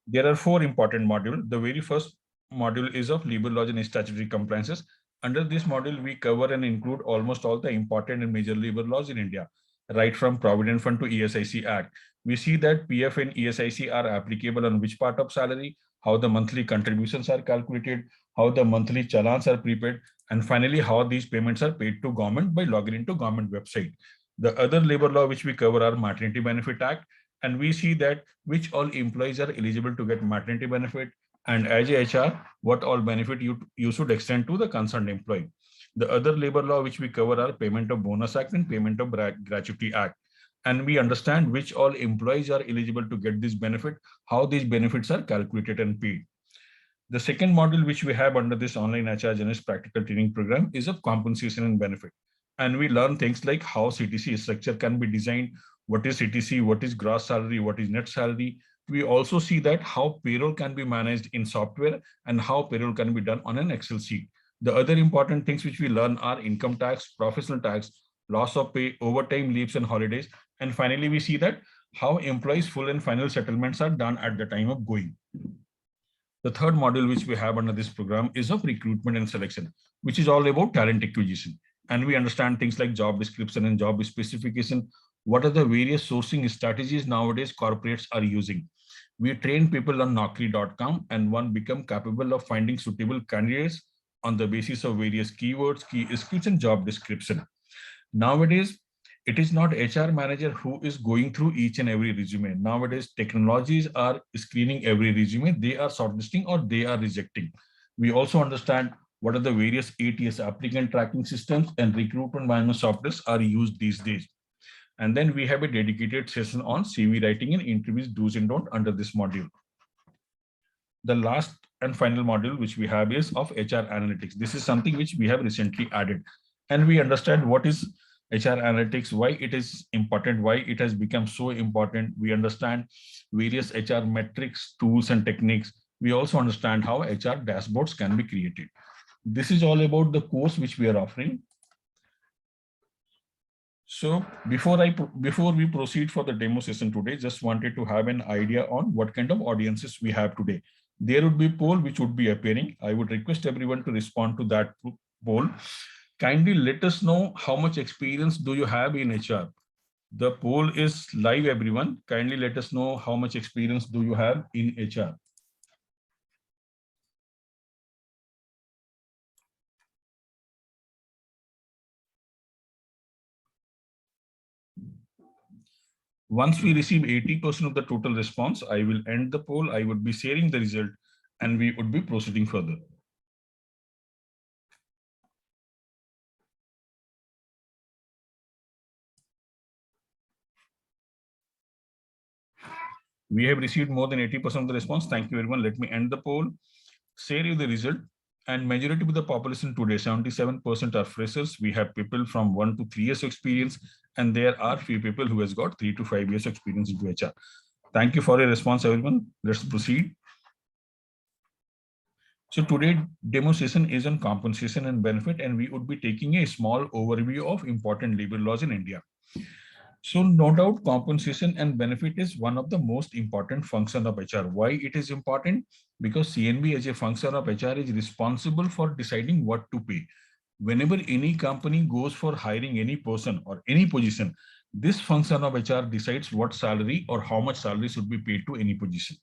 There are four important modules. The very first module is of labor laws and statutory compliances. Under this module, we cover and include almost all the important and major labor laws in India, right from Provident Fund to ESIC Act. We see that PF and ESIC are applicable on which part of salary, how the monthly contributions are calculated, how the monthly challans are prepaid, and finally, how these payments are paid to government by logging into government website. The other labor law which we cover are Maternity Benefit Act, and we see that which all employees are eligible to get maternity benefit, and as a HR, what all benefit you should extend to the concerned employee. The other labor law which we cover are Payment of Bonus Act and Payment of Gratuity Act. And we understand which all employees are eligible to get this benefit, how these benefits are calculated and paid. The second module which we have under this online HR Generalist Practical Training program is of compensation and benefit. And we learn things like how CTC structure can be designed, what is CTC, what is gross salary, what is net salary. We also see that how payroll can be managed in software and how payroll can be done on an Excel sheet. The other important things which we learn are income tax, professional tax, loss of pay, overtime, leaves and holidays. And finally, we see that how employees' full and final settlements are done at the time of going. The third module which we have under this program is of recruitment and selection, which is all about talent acquisition. And we understand things like job description and job specification. What are the various sourcing strategies nowadays corporates are using? We train people on Naukri.com, and one become capable of finding suitable candidates on the basis of various keywords, key skills, and job description. Nowadays, it is not HR manager who is going through each and every resume. Nowadays, technologies are screening every resume. They are shortlisting or they are rejecting. We also understand what are the various ATS applicant tracking systems and recruitment management softwares are used these days. And then we have a dedicated session on CV writing and interviews do's and don't under this module. The last and final module which we have is of HR analytics. This is something which we have recently added. And we understand what is HR analytics, why it is important, why it has become so important. We understand various HR metrics, tools, and techniques. We also understand how HR dashboards can be created. This is all about the course which we are offering. So before we proceed for the demo session today, just wanted to have an idea on what kind of audiences we have today. There would be a poll which would be appearing. I would request everyone to respond to that poll. Kindly let us know how much experience do you have in HR. The poll is live, everyone. Kindly let us know how much experience do you have in HR. Once we receive 80% of the total response, I will end the poll. I would be sharing the result and we would be proceeding further. We have received more than 80% of the response. Thank you, everyone. Let me end the poll, share you the result. And majority of the population today, 77% are freshers. We have people from 1 to 3 years experience, and there are few people who has got 3 to 5 years experience into HR. Thank you for your response, everyone. Let's proceed. So today demo session is on compensation and benefit, and we would be taking a small overview of important labor laws in India. So no doubt compensation and benefit is one of the most important function of HR. Why it is important? Because CNB as a function of HR is responsible for deciding what to pay. Whenever any company goes for hiring any person or any position, this function of HR decides what salary or how much salary should be paid to any position.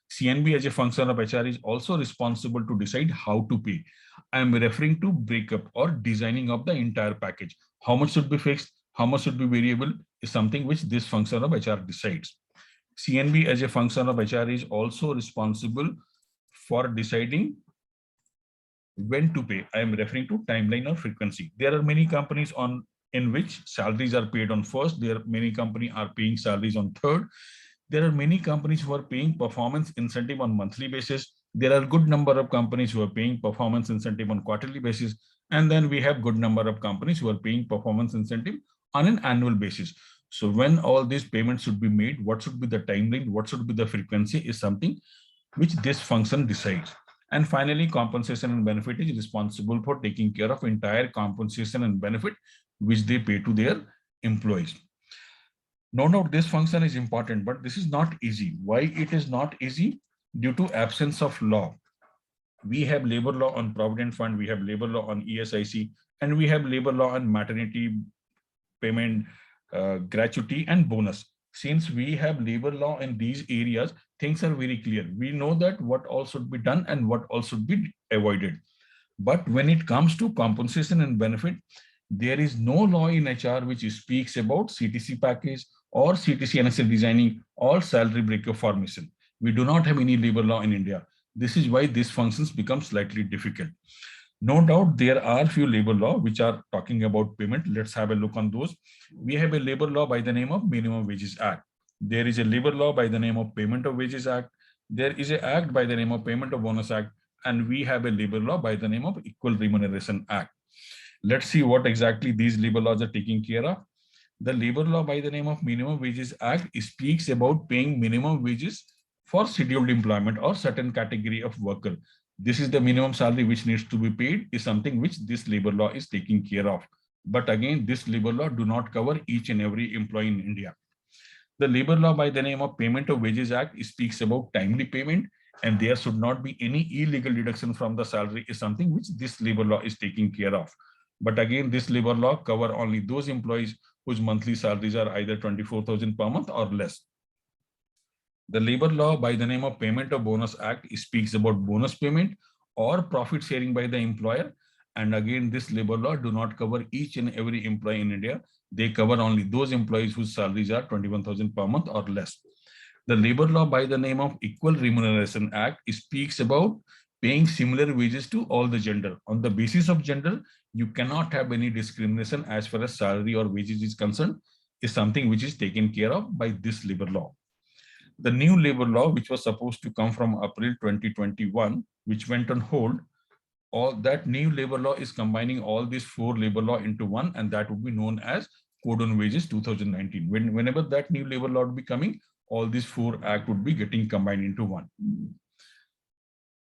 CNB as a function of HR is also responsible to decide how to pay. I am referring to breakup or designing of the entire package. How much should be fixed? How much should be variable is something which this function of HR decides. CNB as a function of HR is also responsible for deciding when to pay. I am referring to timeline or frequency. There are many companies in which salaries are paid on first. There are many companies are paying salaries on third. There are many companies who are paying performance incentive on monthly basis. There are good number of companies who are paying performance incentive on quarterly basis. And then we have good number of companies who are paying performance incentive on an annual basis. So when all these payments should be made, what should be the timeline, what should be the frequency is something which this function decides. And finally, compensation and benefit is responsible for taking care of entire compensation and benefit which they pay to their employees. No doubt this function is important, but this is not easy. Why it is not easy? Due to absence of law. We have labor law on provident fund, we have labor law on ESIC, and we have labor law on maternity payment, gratuity, and bonus. Since we have labor law in these areas, things are very clear. We know that what all should be done and what all should be avoided. But when it comes to compensation and benefit, there is no law in HR which speaks about CTC package or CTC NSL designing or salary breakup formation. We do not have any labor law in India. This is why these functions become slightly difficult. No doubt there are few labor law which are talking about payment. Let's have a look on those. We have a labor law by the name of Minimum Wages Act. There is a labor law by the name of Payment of Wages Act. There is an act by the name of Payment of Bonus Act. And we have a labor law by the name of Equal Remuneration Act. Let's see what exactly these labor laws are taking care of. The labor law by the name of Minimum Wages Act speaks about paying minimum wages for scheduled employment or certain category of worker. This is the minimum salary which needs to be paid, is something which this labor law is taking care of. But again, this labor law do not cover each and every employee in India. The labor law by the name of Payment of Wages Act speaks about timely payment, and there should not be any illegal deduction from the salary, is something which this labor law is taking care of. But again, this labor law cover only those employees whose monthly salaries are either 24,000 per month or less. The labor law by the name of Payment of Bonus Act speaks about bonus payment or profit sharing by the employer. And again, this labor law do not cover each and every employee in India. They cover only those employees whose salaries are 21,000 per month or less. The labor law by the name of Equal Remuneration Act speaks about paying similar wages to all the gender. On the basis of gender, you cannot have any discrimination as far as salary or wages is concerned, is something which is taken care of by this labor law. The new labor law, which was supposed to come from April 2021, which went on hold, all that new labor law is combining all these four labor law into one, and that would be known as Code on Wages 2019. Whenever that new labor law would be coming, all these four act would be getting combined into one.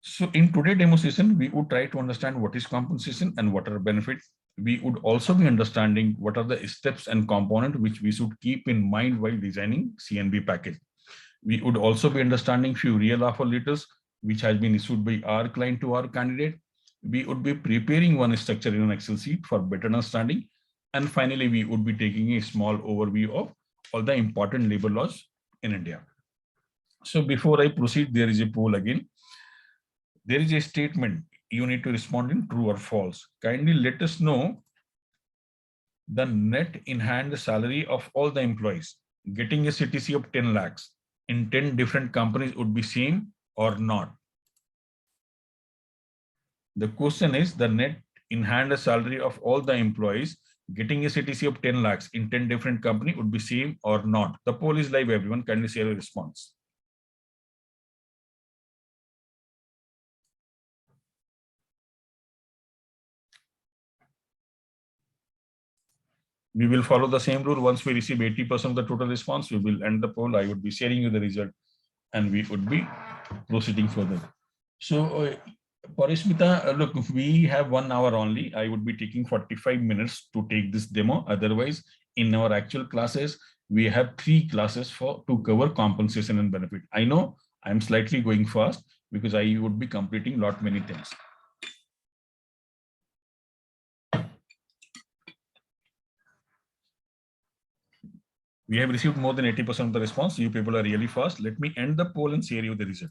So in today's demo session, we would try to understand what is compensation and what are benefits. We would also be understanding what are the steps and components which we should keep in mind while designing CNB package. We would also be understanding few real offer letters which has been issued by our client to our candidate. We would be preparing one structure in an Excel sheet for better understanding. And finally, we would be taking a small overview of all the important labor laws in India. So before I proceed, there is a poll again. There is a statement you need to respond in true or false. Kindly let us know the net in hand salary of all the employees getting a CTC of 10 lakhs in 10 different companies would be same or not. The question is the net in hand salary of all the employees getting a CTC of 10 lakhs in 10 different companies would be same or not. The poll is live, everyone. Kindly share your response. We will follow the same rule. Once we receive 80% of the total response, we will end the poll. I would be sharing you the result and we would be proceeding further. So, Parishmita, look, we have 1 hour only. I would be taking 45 minutes to take this demo. Otherwise, in our actual classes, we have 3 classes to cover compensation and benefit. I know I'm slightly going fast because I would be completing many things. We have received more than 80% of the response. You people are really fast. Let me end the poll and share you the result.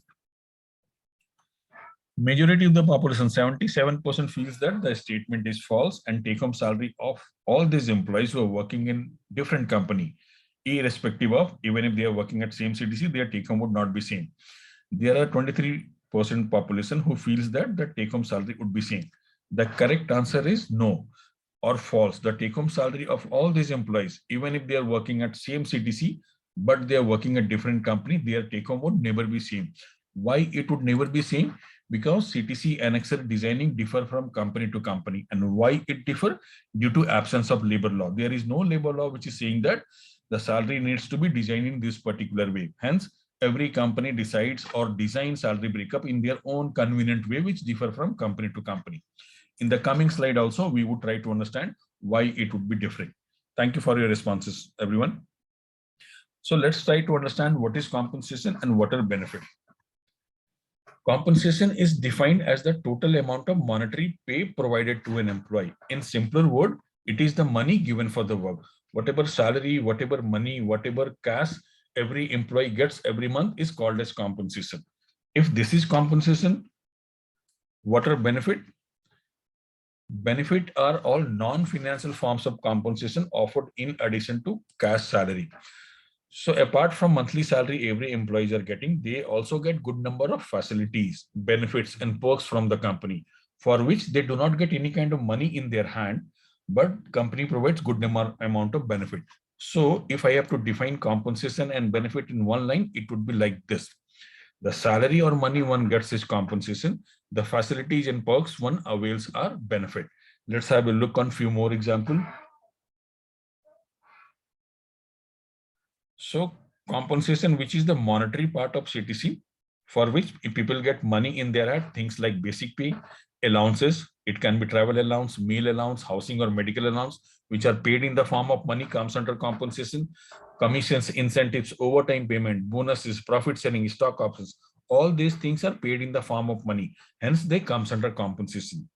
Majority of the population, 77% feels that the statement is false and take-home salary of all these employees who are working in different company, irrespective of, even if they are working at same CTC, their take-home would not be same. There are 23% population who feels that the take-home salary would be same. The correct answer is no or false. The take-home salary of all these employees, even if they are working at same CTC, but they are working at different company, their take-home would never be same. Why it would never be same? Because CTC and Excel designing differ from company to company. And why it differ? Due to absence of labor law. There is no labor law which is saying that the salary needs to be designed in this particular way. Hence, every company decides or designs salary breakup in their own convenient way, which differ from company to company. In the coming slide also, we would try to understand why it would be different. Thank you for your responses, everyone. So let's try to understand what is compensation and what are benefits. Compensation is defined as the total amount of monetary pay provided to an employee. In simpler word, it is the money given for the work. Whatever salary, whatever money, whatever cash every employee gets every month is called as compensation. If this is compensation, what are benefit? Benefit are all non-financial forms of compensation offered in addition to cash salary. So apart from monthly salary every employees are getting, they also get good number of facilities, benefits and perks from the company for which they do not get any kind of money in their hand, but company provides good amount of benefit. So if I have to define compensation and benefit in one line, it would be like this. The salary or money one gets is compensation. The facilities and perks one avails are benefit. Let's have a look on few more examples. So compensation, which is the monetary part of CTC, for which people get money in their hand, things like basic pay, allowances, it can be travel allowance, meal allowance, housing or medical allowance, which are paid in the form of money, comes under compensation. Commissions, incentives, overtime payment, bonuses, profit sharing, stock options, all these things are paid in the form of money. Hence, they comes under compensation.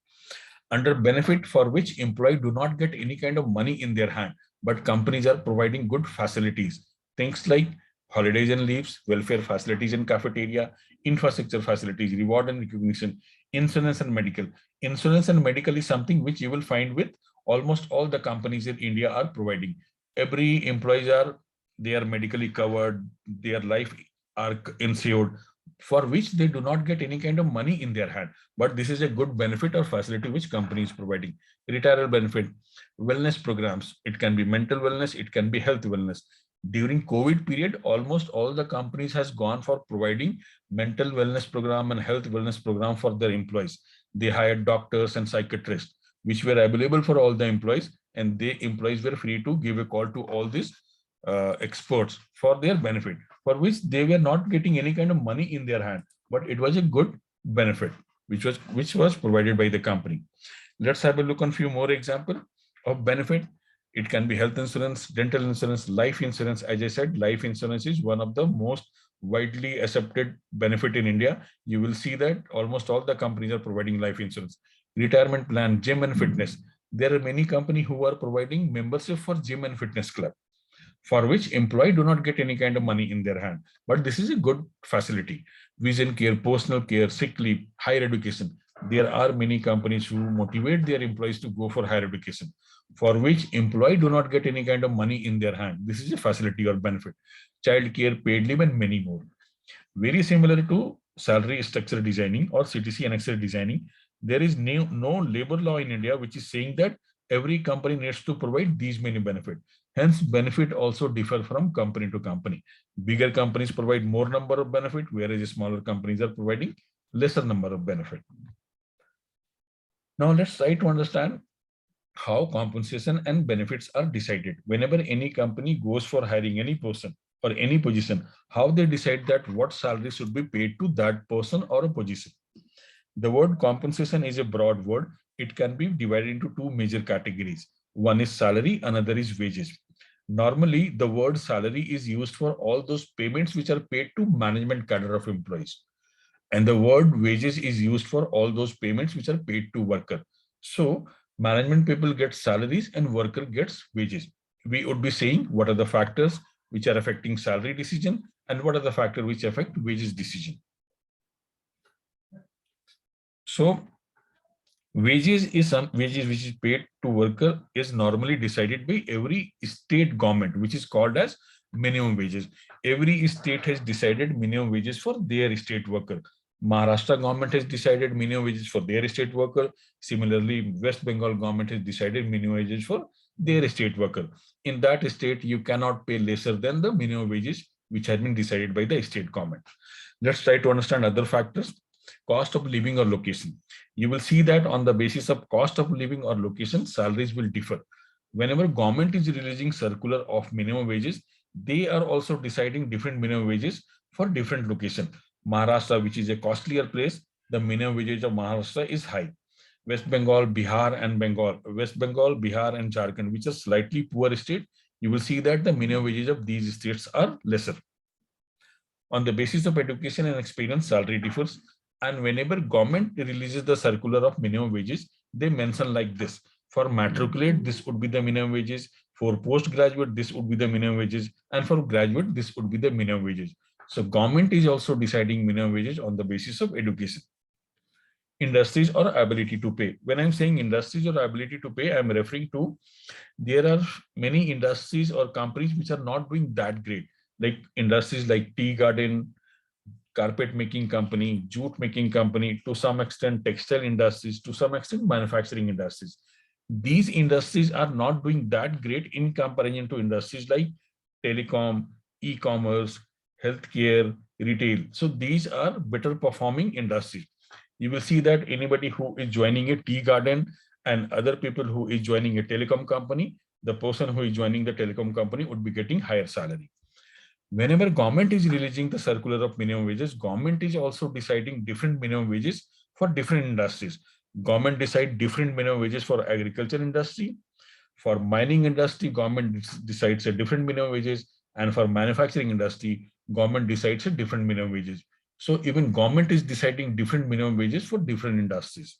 Under benefit, for which employee do not get any kind of money in their hand, but companies are providing good facilities. Things like holidays and leaves, welfare facilities and cafeteria, infrastructure facilities, reward and recognition, insurance and medical. Insurance and medical is something which you will find with almost all the companies in India are providing. Every employees are, they are medically covered, their life are insured, for which they do not get any kind of money in their hand. But this is a good benefit or facility which company is providing. Retirement benefit, wellness programs, it can be mental wellness, it can be health wellness. During COVID period, almost all the companies has gone for providing mental wellness program and health wellness program for their employees. They hired doctors and psychiatrists, which were available for all the employees, and the employees were free to give a call to all these experts for their benefit, for which they were not getting any kind of money in their hand, but it was a good benefit which was provided by the company. Let's have a look on few more example of benefit. It can be health insurance, dental insurance, life insurance. As I said, life insurance is one of the most widely accepted benefit in India. You will see that almost all the companies are providing life insurance. Retirement plan, gym and fitness. There are many companies who are providing membership for gym and fitness club, for which employee do not get any kind of money in their hand. But this is a good facility. Vision care, personal care, sick leave, higher education. There are many companies who motivate their employees to go for higher education, for which employee do not get any kind of money in their hand. This is a facility or benefit. Child care, paid leave, and many more. Very similar to salary structure designing or CTC annexure designing, there is no labor law in India which is saying that every company needs to provide these many benefits. Hence, benefit also differ from company to company. Bigger companies provide more number of benefit, whereas smaller companies are providing lesser number of benefit. Now let's try to understand how compensation and benefits are decided. Whenever any company goes for hiring any person or any position, how they decide that what salary should be paid to that person or a position. The word compensation is a broad word. It can be divided into two major categories. One is salary, another is wages. Normally, the word salary is used for all those payments which are paid to management cadre of employees. And the word wages is used for all those payments which are paid to worker. So management people get salaries and worker gets wages. We would be saying what are the factors which are affecting salary decision and what are the factors which affect wages decision. So wages which is paid to worker is normally decided by every state government, which is called as minimum wages. Every state has decided minimum wages for their state worker. Maharashtra government has decided minimum wages for their state worker. Similarly, West Bengal government has decided minimum wages for their state worker. In that state, you cannot pay lesser than the minimum wages which has been decided by the state government. Let's try to understand other factors. Cost of living or location. You will see that on the basis of cost of living or location, salaries will differ. Whenever government is releasing circular of minimum wages, they are also deciding different minimum wages for different location. Maharashtra, which is a costlier place, the minimum wages of Maharashtra is high. West Bengal, Bihar and Bengal, West Bengal, Bihar and Jharkhand, which are slightly poor state, you will see that the minimum wages of these states are lesser. On the basis of education and experience, salary differs. And whenever government releases the circular of minimum wages, they mention like this. For matriculate, this would be the minimum wages. For postgraduate, this would be the minimum wages. And for graduate, this would be the minimum wages. So government is also deciding minimum wages on the basis of education. Industries or ability to pay. When I'm saying industries or ability to pay, I'm referring to there are many industries or companies which are not doing that great, like industries like tea garden, carpet making company, jute making company, to some extent textile industries, to some extent manufacturing industries. These industries are not doing that great in comparison to industries like telecom, e-commerce, healthcare, retail. So these are better performing industries. You will see that anybody who is joining a tea garden and other people who is joining a telecom company, the person who is joining the telecom company would be getting higher salary. Whenever government is releasing the circular of minimum wages, government is also deciding different minimum wages for different industries. Government decide different minimum wages for agriculture industry. For mining industry, government decides a different minimum wages, and for manufacturing industry, government decides a different minimum wages. So even government is deciding different minimum wages for different industries.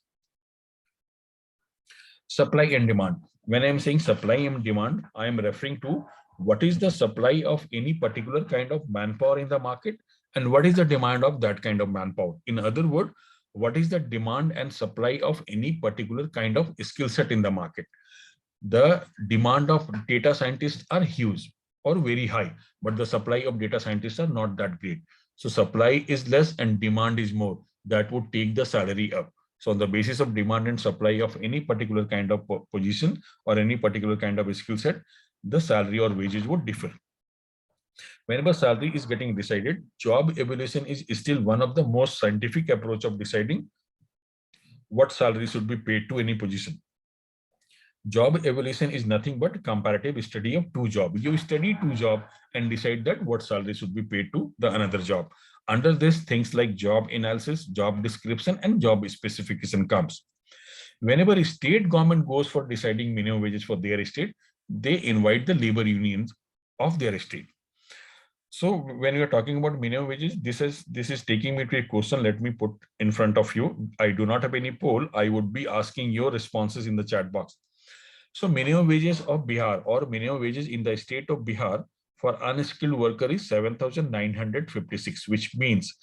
Supply and demand. When I'm saying supply and demand, I am referring to what is the supply of any particular kind of manpower in the market and what is the demand of that kind of manpower. In other words, what is the demand and supply of any particular kind of skill set in the market. The demand of data scientists are huge or very high, but the supply of data scientists are not that great. So supply is less and demand is more. That would take the salary up. So on the basis of demand and supply of any particular kind of position or any particular kind of skill set, the salary or wages would differ. Whenever salary is getting decided, job evaluation is still one of the most scientific approach of deciding what salary should be paid to any position. Job evaluation is nothing but comparative study of two jobs. You study two jobs and decide that what salary should be paid to the another job. Under this, things like job analysis, job description, and job specification comes. Whenever a state government goes for deciding minimum wages for their state, they invite the labor unions of their state. So when we are talking about minimum wages, this is taking me to a question. Let me put in front of you. I do not have any poll. I would be asking your responses in the chat box. So minimum wages of Bihar or minimum wages in the state of Bihar for unskilled worker is 7,956, which means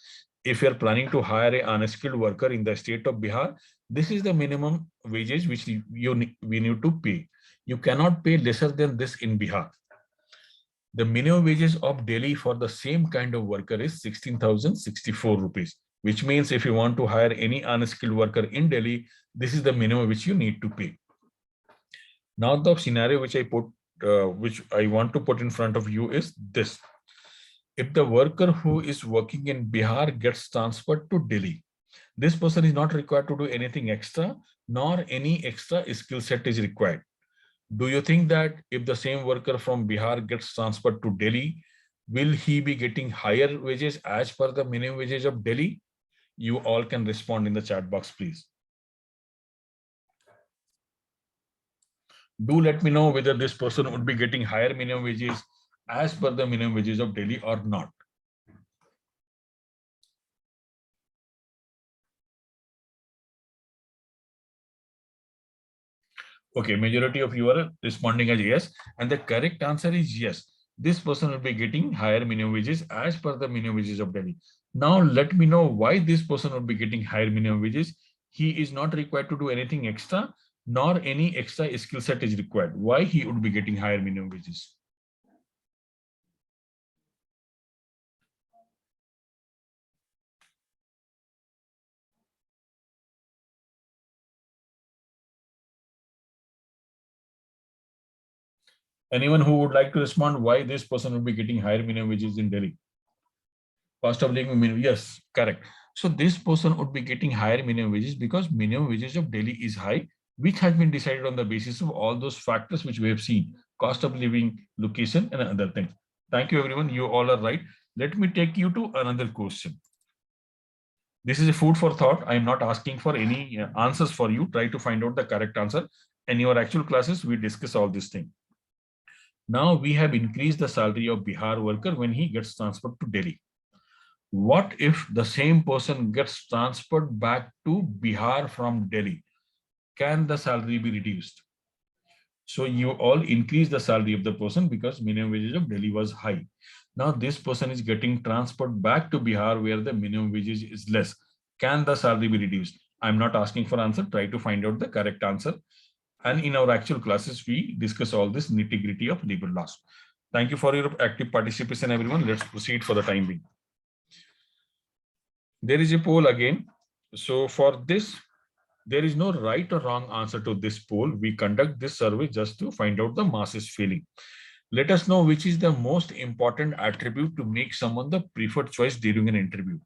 if you're planning to hire an unskilled worker in the state of Bihar, this is the minimum wages which we need to pay. You cannot pay lesser than this in Bihar. The minimum wages of Delhi for the same kind of worker is 16,064 rupees, which means if you want to hire any unskilled worker in Delhi, this is the minimum which you need to pay. Now the scenario which I want to put in front of you is this. If the worker who is working in Bihar gets transferred to Delhi, this person is not required to do anything extra, nor any extra skill set is required. Do you think that if the same worker from Bihar gets transferred to Delhi, will he be getting higher wages as per the minimum wages of Delhi? You all can respond in the chat box, please. Do let me know whether this person would be getting higher minimum wages as per the minimum wages of Delhi or not. Okay, majority of you are responding as yes, and the correct answer is yes. This person will be getting higher minimum wages as per the minimum wages of Delhi. Now let me know why this person will be getting higher minimum wages. He is not required to do anything extra, nor any extra skill set is required. Why he would be getting higher minimum wages? Anyone who would like to respond why this person will be getting higher minimum wages in Delhi? Cost of living minimum, yes, correct. So this person would be getting higher minimum wages because minimum wages of Delhi is high, which has been decided on the basis of all those factors which we have seen, cost of living, location, and other things. Thank you, everyone. You all are right. Let me take you to another question. This is a food for thought. I am not asking for any answers for you. Try to find out the correct answer. In your actual classes, we discuss all these things. Now we have increased the salary of Bihar worker when he gets transferred to Delhi. What if the same person gets transferred back to Bihar from Delhi? Can the salary be reduced? So you all increase the salary of the person because minimum wages of Delhi was high. Now this person is getting transferred back to Bihar where the minimum wages is less. Can the salary be reduced? I'm not asking for answer. Try to find out the correct answer. And in our actual classes, we discuss all this nitty-gritty of labor laws. Thank you for your active participation, everyone. Let's proceed for the time being. There is a poll again. So for this, there is no right or wrong answer to this poll. We conduct this survey just to find out the masses feeling. Let us know which is the most important attribute to make someone the preferred choice during an interview.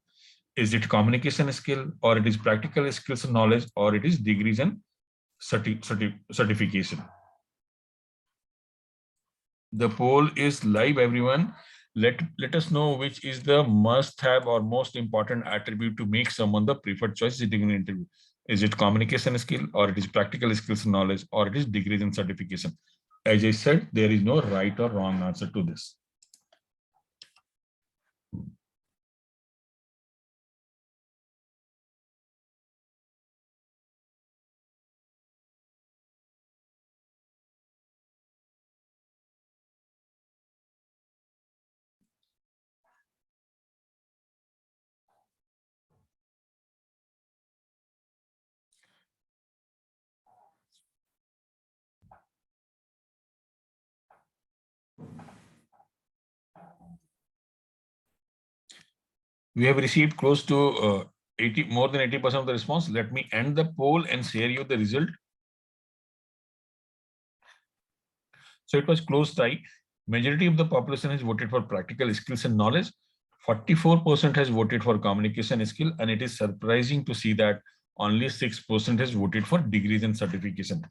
Is it communication skill, or it is practical skills and knowledge, or it is degrees and certification? The poll is live, everyone. Let us know which is the must-have or most important attribute to make someone the preferred choice during an interview. Is it communication skill, or it is practical skills and knowledge, or it is degrees and certification? As I said, there is no right or wrong answer to this. We have received close to 80, more than 80% of the response. Let me end the poll and share you the result. So it was close tie. Majority of the population has voted for practical skills and knowledge. 44% has voted for communication skill, and it is surprising to see that only 6% has voted for degrees and certification.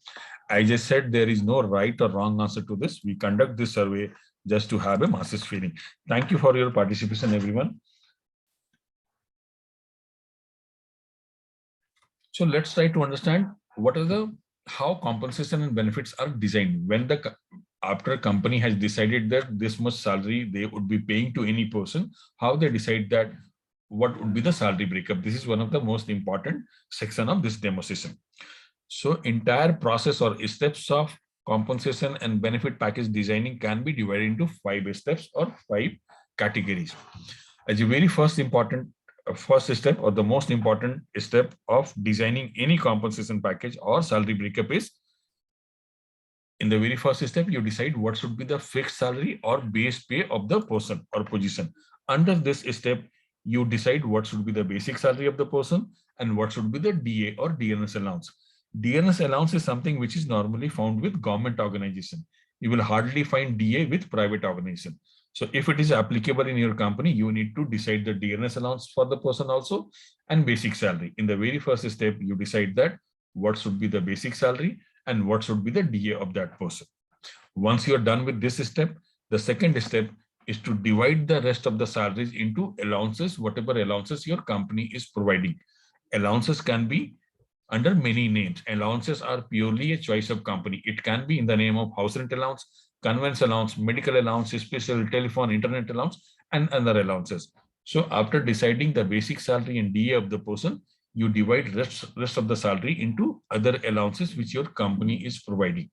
I just said there is no right or wrong answer to this. We conduct this survey just to have a masses feeling. Thank you for your participation, everyone. So let's try to understand what are the how compensation and benefits are designed. When the after a company has decided that this much salary they would be paying to any person, how they decide that what would be the salary breakup. This is one of the most important section of this demo session. So entire process or steps of compensation and benefit package designing can be divided into 5 steps or 5 categories. As a very first step or the most important step of designing any compensation package or salary breakup is, in the very first step, you decide what should be the fixed salary or base pay of the person or position. Under this step, you decide what should be the basic salary of the person and what should be the DA or DNS allowance. DNS allowance is something which is normally found with government organization. You will hardly find DA with private organization. So if it is applicable in your company, you need to decide the DNS allowance for the person also and basic salary. In the very first step, you decide that what should be the basic salary and what should be the DA of that person. Once you're done with this step, the second step is to divide the rest of the salaries into allowances, whatever allowances your company is providing. Allowances can be under many names. Allowances are purely a choice of company. It can be in the name of house rent allowance, conveyance allowance, medical allowance, special telephone, internet allowance, and other allowances. So after deciding the basic salary and DA of the person, you divide rest of the salary into other allowances which your company is providing.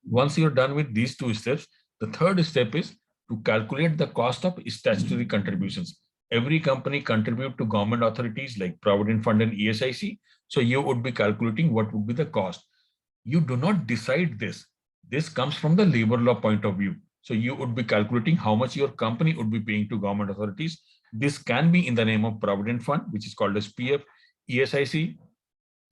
Once you're done with these 2 steps, the third step is to calculate the cost of statutory contributions. Every company contribute to government authorities like Provident Fund and ESIC. So you would be calculating what would be the cost. You do not decide this. This comes from the labor law point of view. So you would be calculating how much your company would be paying to government authorities. This can be in the name of Provident Fund, which is called as PF, ESIC,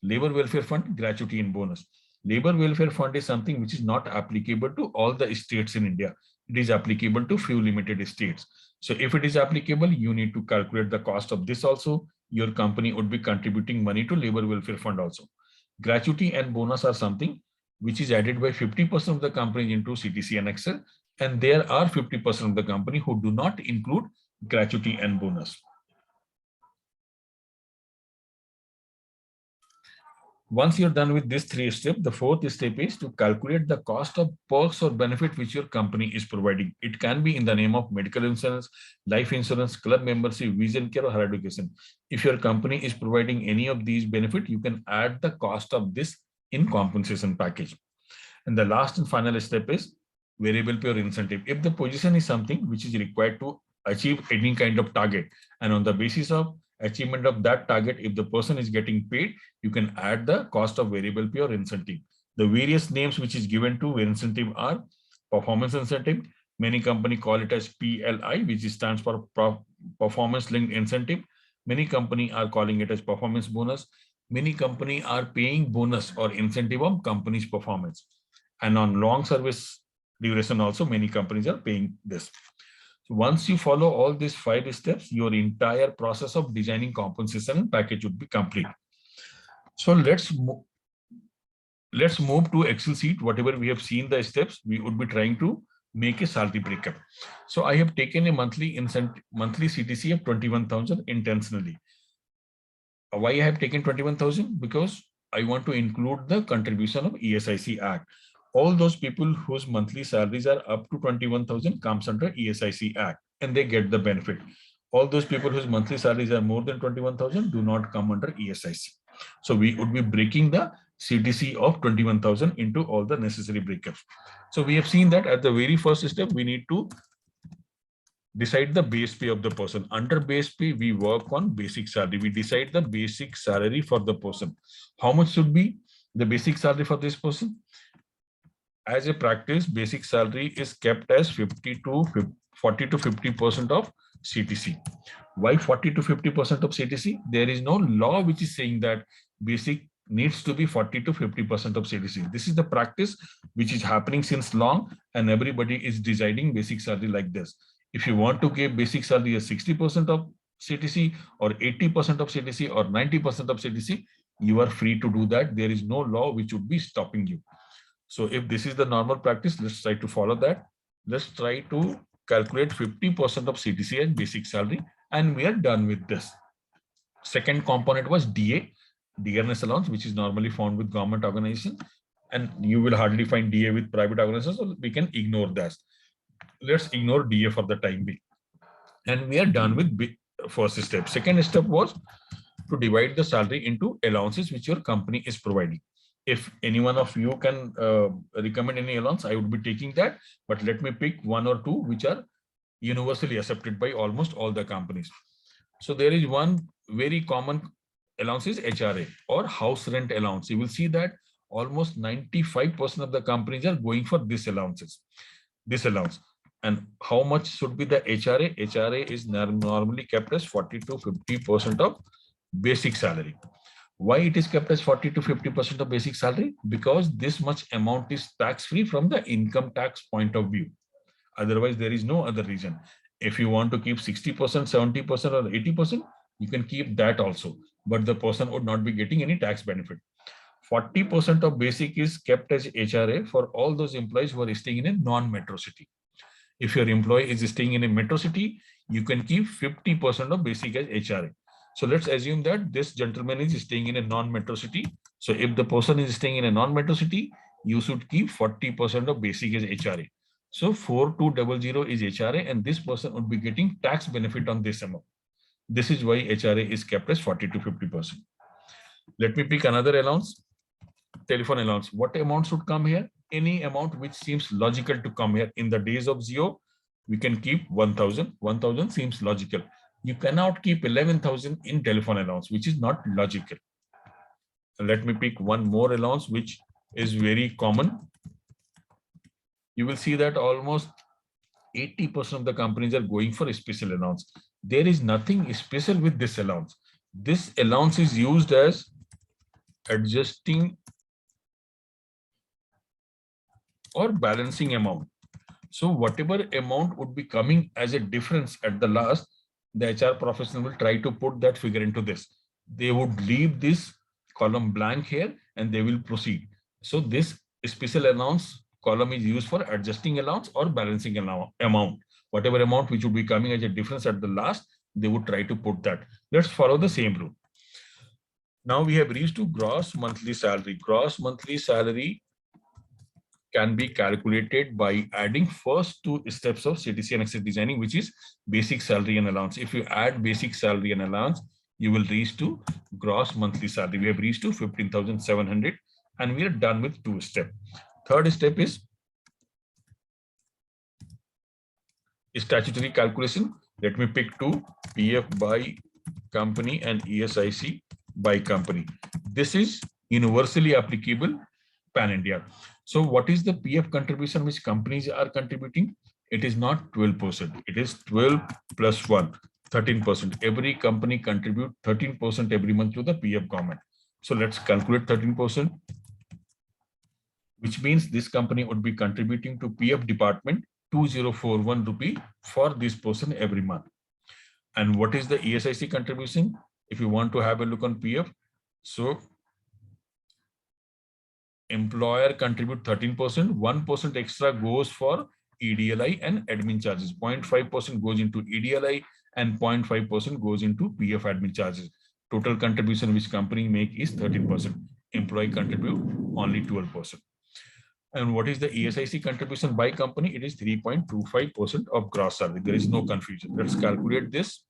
Labor Welfare Fund, gratuity and bonus. Labor Welfare Fund is something which is not applicable to all the states in India. It is applicable to few limited states. So if it is applicable, you need to calculate the cost of this also. Your company would be contributing money to Labor Welfare Fund also. Gratuity and bonus are something which is added by 50% of the companies into CTC and Excel, and there are 50% of the company who do not include gratuity and bonus. Once you're done with this 3 steps, the 4th step is to calculate the cost of perks or benefit which your company is providing. It can be in the name of medical insurance, life insurance, club membership, vision care, or higher education. If your company is providing any of these benefits, you can add the cost of this in compensation package. And the last and final step is variable pay or incentive. If the position is something which is required to achieve any kind of target, and on the basis of achievement of that target, if the person is getting paid, you can add the cost of variable pay or incentive. The various names which is given to incentive are performance incentive. Many company call it as PLI, which stands for performance linked incentive. Many company are calling it as performance bonus. Many company are paying bonus or incentive on company's performance. And on long service duration also, many companies are paying this. So once you follow all these 5 steps, your entire process of designing compensation package would be complete. So let's move to Excel sheet. Whatever we have seen the steps, we would be trying to make a salary breakup. So I have taken a monthly CTC of 21,000 intentionally. Why I have taken 21,000? Because I want to include the contribution of ESIC Act. All those people whose monthly salaries are up to 21,000 comes under ESIC Act and they get the benefit. All those people whose monthly salaries are more than 21,000 do not come under ESIC. So we would be breaking the CTC of 21,000 into all the necessary breakups. So we have seen that at the very first step, we need to decide the base pay of the person. Under base pay, we work on basic salary. We decide the basic salary for the person. How much should be the basic salary for this person? As a practice, basic salary is kept as 40 to 50% of CTC. Why 40 to 50% of CTC? There is no law which is saying that basic needs to be 40 to 50% of CTC. This is the practice which is happening since long, and everybody is deciding basic salary like this. If you want to give basic salary as 60% of CTC or 80% of CTC or 90% of CTC, you are free to do that. There is no law which would be stopping you. So if this is the normal practice, let's try to follow that. Let's try to calculate 50% of CTC as basic salary, and we are done with this. Second component was DA, dearness allowance, which is normally found with government organizations, and you will hardly find DA with private organizations, so we can ignore that. Let's ignore DA for the time being. And we are done with first step. Second step was to divide the salary into allowances which your company is providing. If any one of you can recommend any allowance, I would be taking that. But let me pick 1 or 2 which are universally accepted by almost all the companies. So there is one very common allowance is HRA or house rent allowance. You will see that almost 95% of the companies are going for this allowance. And how much should be the HRA? HRA is normally kept as 40 to 50% of basic salary. Why it is kept as 40 to 50% of basic salary? Because this much amount is tax-free from the income tax point of view. Otherwise, there is no other reason. If you want to keep 60%, 70% or 80%, you can keep that also. But the person would not be getting any tax benefit. 40% of basic is kept as HRA for all those employees who are staying in a non-metro city. If your employee is staying in a metro city, you can keep 50% of basic as HRA. So let's assume that this gentleman is staying in a non-metro city. So if the person is staying in a non-metro city, you should keep 40% of basic as HRA. So 4200 is HRA, and this person would be getting tax benefit on this amount. This is why HRA is kept as 40 to 50%. Let me pick another allowance, telephone allowance. What amount should come here? Any amount which seems logical to come here. In the days of zero, we can keep 1,000. 1,000 seems logical. You cannot keep 11,000 in telephone allowance, which is not logical. Let me pick one more allowance, which is very common. You will see that almost 80% of the companies are going for a special allowance. There is nothing special with this allowance. This allowance is used as adjusting or balancing amount. So whatever amount would be coming as a difference at the last, the HR professional will try to put that figure into this. They would leave this column blank here and they will proceed. So this special allowance column is used for adjusting allowance or balancing amount. Whatever amount which would be coming as a difference at the last, they would try to put that. Let's follow the same rule. Now we have reached to gross monthly salary. Gross monthly salary can be calculated by adding first two steps of CTC and access designing, which is basic salary and allowance. If you add basic salary and allowance, you will reach to gross monthly salary. We have reached to 15,700 and we are done with two steps. Third step is statutory calculation. Let me pick two: PF by company and ESIC by company. This is universally applicable pan India. So what is the PF contribution which companies are contributing? It is not 12%. It is 12 plus 1, 13%. Every company contribute 13% every month to the PF government. So let's calculate 13%, which means this company would be contributing to PF department 2041 rupee for this person every month. And what is the ESIC contribution? If you want to have a look on PF, so employer contribute 13%, 1% extra goes for EDLI and admin charges. 0.5% goes into EDLI and 0.5% goes into PF admin charges. Total contribution which company make is 13%. Employee contribute only 12%. And what is the ESIC contribution by company? It is 3.25% of gross salary. There is no confusion. Let's calculate this.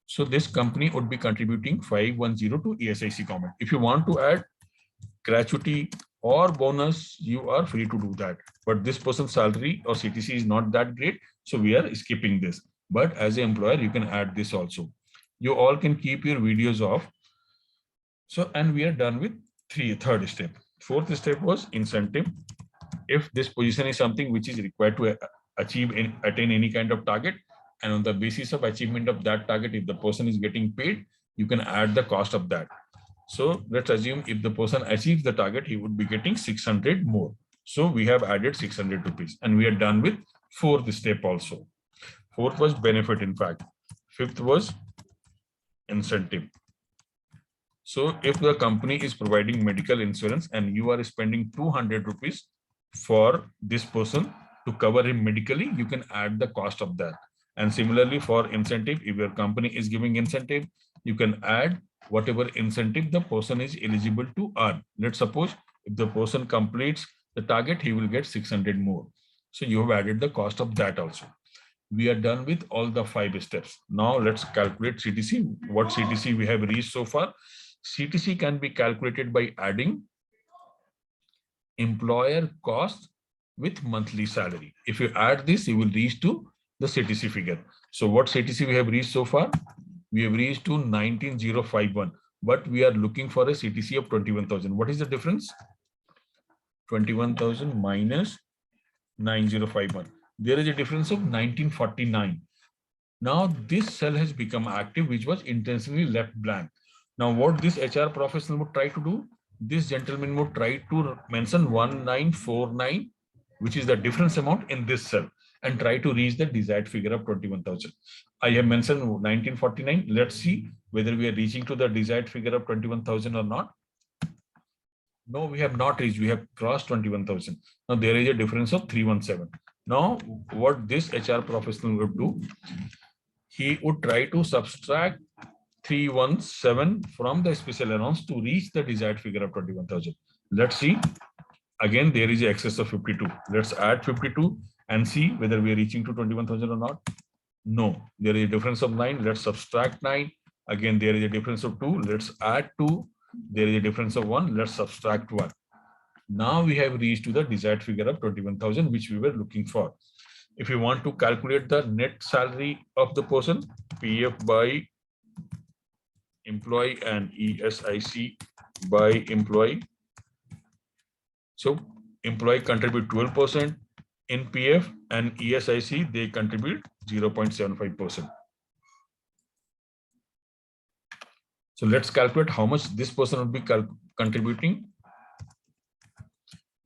So this company would be contributing 510 to ESIC comment. If you want to add gratuity or bonus, you are free to do that. But this person's salary or CTC is not that great, so we are skipping this. But as an employer, you can add this also. You all can keep your videos off. So, and we are done with third step. Fourth step was incentive. If this position is something which is required to achieve and attain any kind of target, and on the basis of achievement of that target, if the person is getting paid, you can add the cost of that. So let's assume if the person achieves the target, he would be getting 600 more. So we have added 600 rupees and we are done with fourth step also. Fourth was benefit, in fact. Fifth was incentive. So if the company is providing medical insurance and you are spending 200 rupees for this person to cover him medically, you can add the cost of that. And similarly for incentive, if your company is giving incentive, you can add whatever incentive the person is eligible to earn. Let's suppose if the person completes the target, he will get 600 more. So you have added the cost of that also. We are done with all the 5 steps. Now let's calculate CTC. What CTC we have reached so far? CTC can be calculated by adding employer cost with monthly salary. If you add this, you will reach to the CTC figure. So what CTC we have reached so far? We have reached to 19,051, but we are looking for a CTC of 21,000. What is the difference? 21,000 minus 9,051. There is a difference of 1949. Now this cell has become active, which was intentionally left blank. Now what this HR professional would try to do? This gentleman would try to mention 1949, which is the difference amount in this cell, and try to reach the desired figure of 21,000. I have mentioned 1949. Let's see whether we are reaching to the desired figure of 21,000 or not. No, we have not reached. We have crossed 21,000. Now there is a difference of 317. Now what this HR professional would do? He would try to subtract 317 from the special allowance to reach the desired figure of 21,000. Let's see. Again, there is an excess of 52. Let's add 52 and see whether we are reaching to 21,000 or not. No, there is a difference of 9. Let's subtract 9. Again, there is a difference of 2. Let's add 2. There is a difference of 1. Let's subtract 1. Now we have reached to the desired figure of 21,000, which we were looking for. If you want to calculate the net salary of the person, PF by employee and ESIC by employee. So employee contribute 12% in PF and ESIC, they contribute 0.75%. So let's calculate how much this person would be contributing.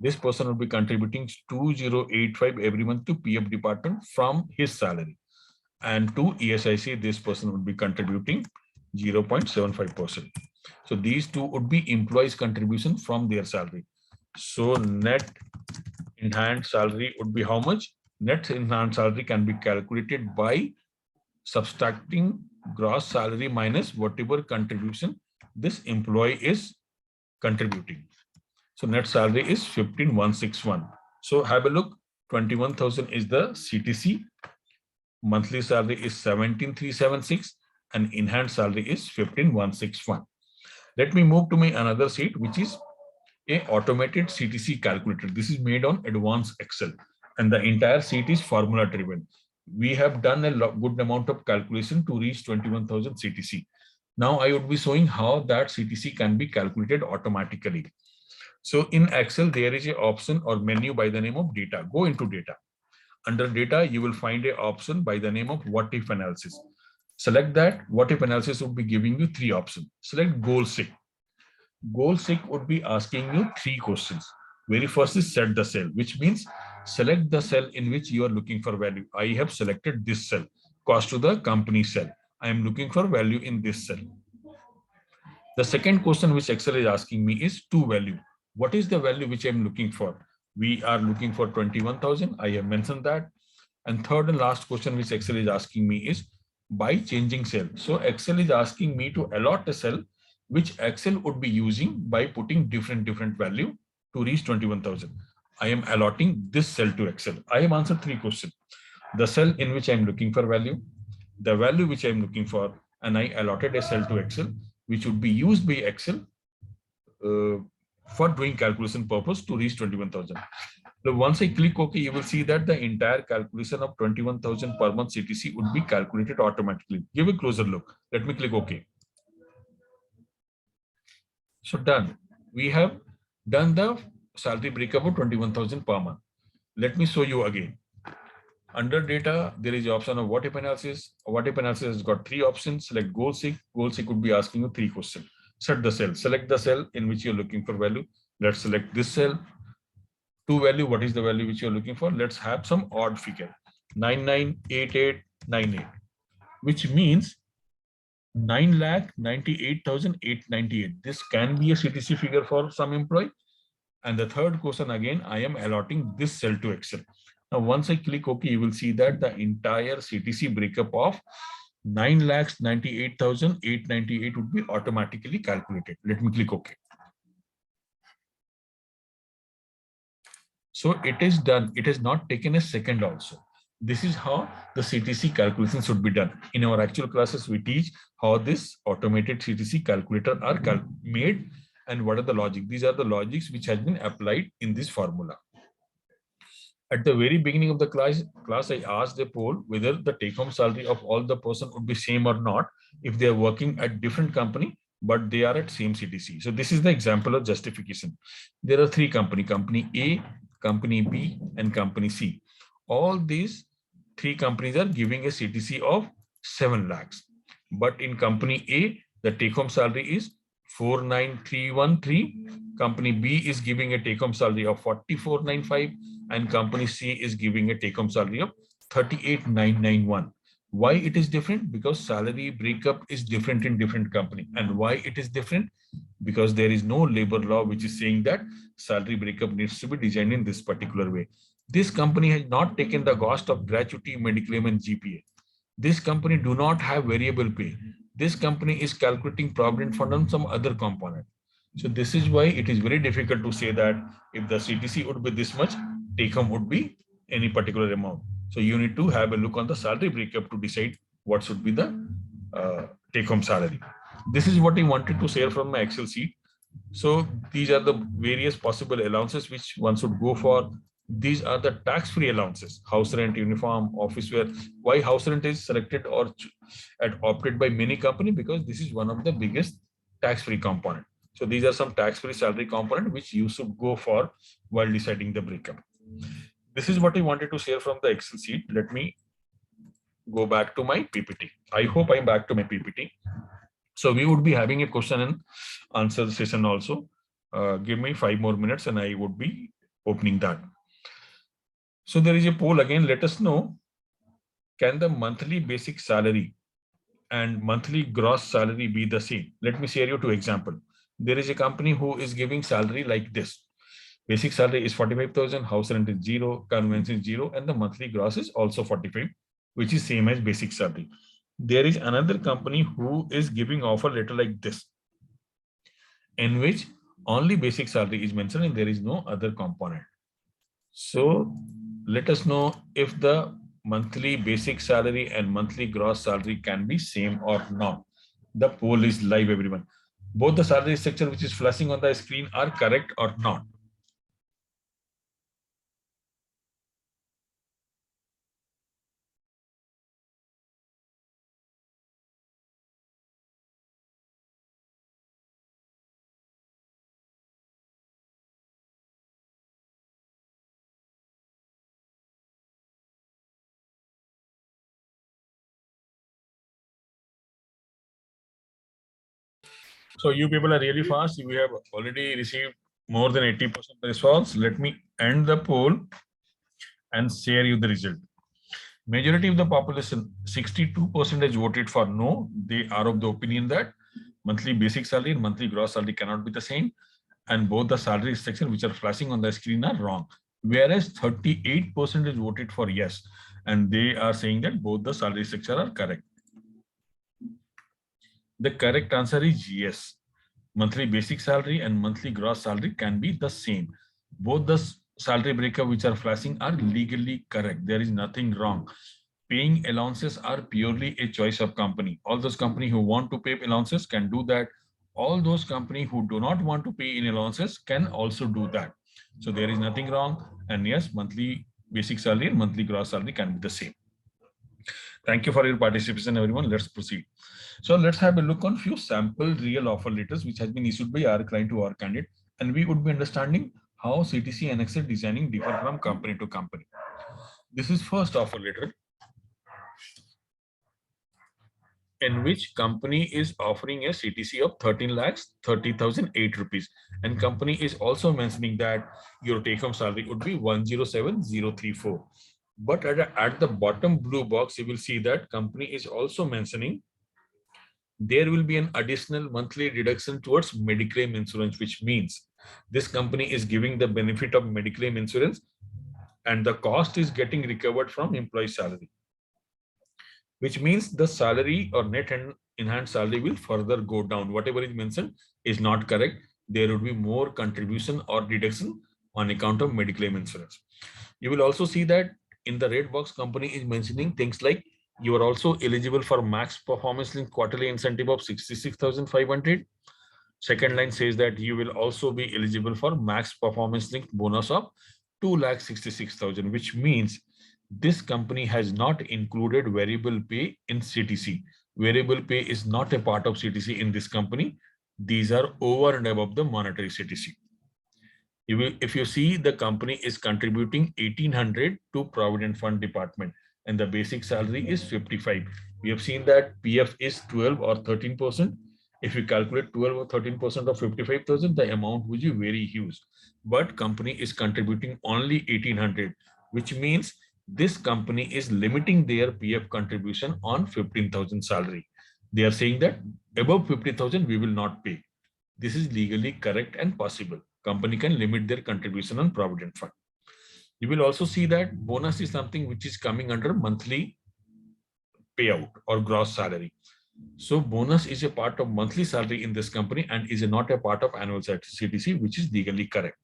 This person will be contributing 2085 every month to PF department from his salary. And to ESIC, this person would be contributing 0.75%. So these two would be employees' contribution from their salary. So net in hand salary would be how much? Net in hand salary can be calculated by subtracting gross salary minus whatever contribution this employee is contributing. So net salary is 15,161. So have a look. 21,000 is the CTC. Monthly salary is 17,376 and enhanced salary is 15,161. Let me move to my another sheet, which is a automated CTC calculator. This is made on advanced Excel and the entire sheet is formula driven. We have done a good amount of calculation to reach 21,000 CTC. Now I would be showing how that CTC can be calculated automatically. So in Excel, there is an option or menu by the name of data. Go into data. Under data, you will find an option by the name of what if analysis. Select that. What if analysis would be giving you three options. Select goal seek. Goal seek would be asking you three questions. Very first is set the cell, which means select the cell in which you are looking for value. I have selected this cell, cost to the company cell. I am looking for value in this cell. The second question which Excel is asking me is to value. What is the value which I am looking for? We are looking for 21,000. I have mentioned that. And third and last question which Excel is asking me is by changing cell. So Excel is asking me to allot a cell which Excel would be using by putting different value to reach 21,000. I am allotting this cell to Excel. I have answered three questions. The cell in which I am looking for value, the value which I am looking for, and I allotted a cell to Excel which would be used by Excel for doing calculation purpose to reach 21,000. So once I click OK, you will see that the entire calculation of 21,000 per month CTC would be calculated automatically. Give a closer look. Let me click OK. So done. We have done the salary breakup of 21,000 per month. Let me show you again. Under data, there is the option of what if analysis. What if analysis has got three options. Select goal seek. Goal seek would be asking you three questions. Set the cell. Select the cell in which you're looking for value. Let's select this cell. To value, what is the value which you're looking for? Let's have some odd figure. 998898, which means 9,98,898. This can be a CTC figure for some employee. And the third question again, I am allotting this cell to Excel. Now, once I click OK, you will see that the entire CTC breakup of 9,98,898 would be automatically calculated. Let me click OK. So it is done. It has not taken a second also. This is how the CTC calculation should be done. In our actual classes, we teach how this automated CTC calculator are made and what are the logic. These are the logics which has been applied in this formula. At the very beginning of the class, I asked the poll whether the take-home salary of all the person would be same or not if they are working at different company, but they are at same CTC. So this is the example of justification. There are three company A, company B, and company C. All these three companies are giving a CTC of 7 lakhs. But in company A, the take-home salary is 49,313. Company B is giving a take-home salary of 4495, and company C is giving a take-home salary of 38,991. Why it is different? Because salary breakup is different in different company. And why it is different? Because there is no labor law which is saying that salary breakup needs to be designed in this particular way. This company has not taken the cost of gratuity, mediclaim, and GPA. This company do not have variable pay. This company is calculating provident fund on some other component. So this is why it is very difficult to say that if the CTC would be this much, take home would be any particular amount. So you need to have a look on the salary breakup to decide what should be the take home salary. This is what I wanted to share from my Excel sheet. So these are the various possible allowances which one should go for. These are the tax-free allowances: house rent, uniform, office wear. Why house rent is selected or opted by many companies? Because this is one of the biggest tax-free component. So these are some tax-free salary component which you should go for while deciding the breakup. This is what I wanted to share from the Excel sheet. Let me go back to my PPT. I hope I'm back to my PPT. So we would be having a question and answer session also. Give me 5 more minutes and I would be opening that. So there is a poll again. Let us know, can the monthly basic salary and monthly gross salary be the same? Let me share you 2 examples. There is a company who is giving salary like this. Basic salary is 45,000, house rent is 0, conveyance is 0, and the monthly gross is also 45, which is same as basic salary. There is another company who is giving offer letter like this, in which only basic salary is mentioned and there is no other component. So let us know if the monthly basic salary and monthly gross salary can be same or not. The poll is live, everyone. Both the salary structure which is flashing on the screen are correct or not. So you people are really fast. We have already received more than 80% response. Let me end the poll and share you the result. Majority of the population, 62% voted for no. They are of the opinion that monthly basic salary and monthly gross salary cannot be the same, and both the salary structure which are flashing on the screen are wrong. Whereas 38% voted for yes, and they are saying that both the salary structure are correct. The correct answer is yes. Monthly basic salary and monthly gross salary can be the same. Both the salary breakup which are flashing are legally correct. There is nothing wrong. Paying allowances are purely a choice of company. All those company who want to pay allowances can do that. All those company who do not want to pay in allowances can also do that. So there is nothing wrong. And yes, monthly basic salary and monthly gross salary can be the same. Thank you for your participation, everyone. Let's proceed. So let's have a look on few sample real offer letters which has been issued by our client to our candidate, and we would be understanding how CTC annexed designing differ from company to company. This is first offer letter in which company is offering a CTC of 13 lakhs 30,008 rupees, and company is also mentioning that your take-home salary would be 107,034. But at the bottom blue box, you will see that company is also mentioning there will be an additional monthly deduction towards Mediclaim insurance, which means this company is giving the benefit of Mediclaim insurance and the cost is getting recovered from employee salary, which means the salary or net and enhanced salary will further go down. Whatever is mentioned is not correct. There would be more contribution or deduction on account of Mediclaim insurance. You will also see that in the red box, company is mentioning things like you are also eligible for max performance linked quarterly incentive of 66,500. Second line says that you will also be eligible for max performance linked bonus of 2,66,000, which means this company has not included variable pay in CTC. Variable pay is not a part of CTC in this company. These are over and above the monetary CTC. If you see, the company is contributing 1,800 to Provident Fund Department and the basic salary is 55. We have seen that PF is 12 or 13%. If you calculate 12 or 13% of 55,000, the amount will be very huge. But company is contributing only 1,800, which means this company is limiting their PF contribution on 15,000 salary. They are saying that above 50,000, we will not pay. This is legally correct and possible. Company can limit their contribution on Provident Fund. You will also see that bonus is something which is coming under monthly payout or gross salary. So bonus is a part of monthly salary in this company and is not a part of annual CTC, which is legally correct.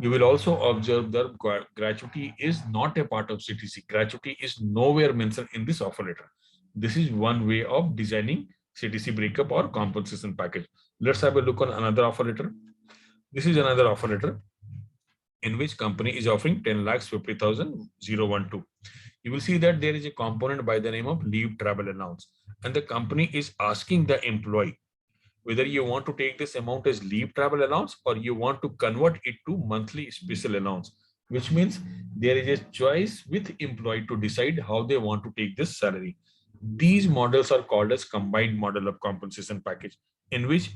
You will also observe that gratuity is not a part of CTC. Gratuity is nowhere mentioned in this offer letter. This is one way of designing CTC breakup or compensation package. Let's have a look on another offer letter. This is another offer letter in which company is offering 10 lakhs 50,012. You will see that there is a component by the name of leave travel allowance, and the company is asking the employee whether you want to take this amount as leave travel allowance or you want to convert it to monthly special allowance, which means there is a choice with employee to decide how they want to take this salary. These models are called as combined model of compensation package, in which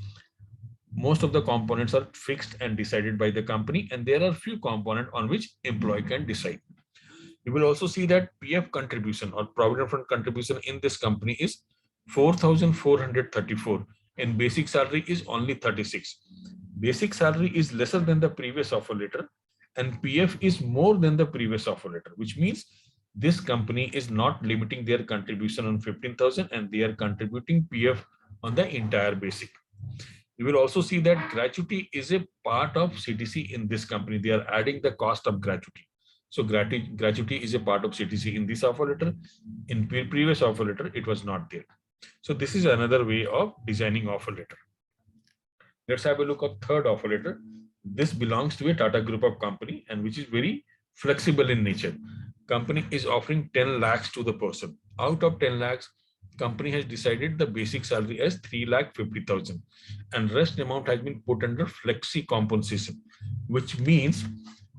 most of the components are fixed and decided by the company, and there are few components on which employee can decide. You will also see that PF contribution or Provident Fund contribution in this company is 4,434 and basic salary is only 36. Basic salary is lesser than the previous offer letter and PF is more than the previous offer letter, which means this company is not limiting their contribution on 15,000 and they are contributing PF on the entire basic. You will also see that gratuity is a part of CTC in this company. They are adding the cost of gratuity. So gratuity is a part of CTC in this offer letter. In previous offer letter, it was not there. So this is another way of designing offer letter. Let's have a look at third offer letter. This belongs to a Tata group of company and which is very flexible in nature. Company is offering 10 lakhs to the person. Out of 10 lakhs, company has decided the basic salary as 3,50,000 and rest amount has been put under flexi compensation, which means